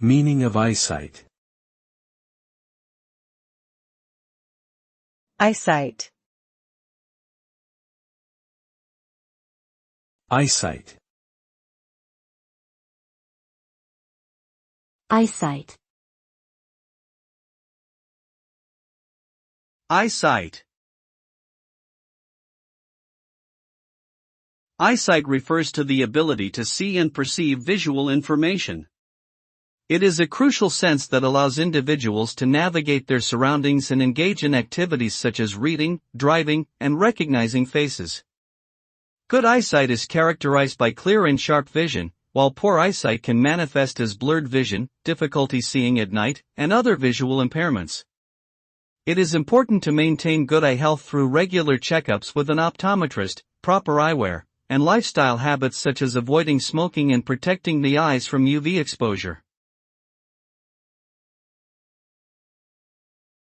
Meaning of eyesight. Eyesight. Eyesight. Eyesight. Eyesight. Eyesight refers to the ability to see and perceive visual information. It is a crucial sense that allows individuals to navigate their surroundings and engage in activities such as reading, driving, and recognizing faces. Good eyesight is characterized by clear and sharp vision, while poor eyesight can manifest as blurred vision, difficulty seeing at night, and other visual impairments. It is important to maintain good eye health through regular checkups with an optometrist, proper eyewear, and lifestyle habits such as avoiding smoking and protecting the eyes from UV exposure.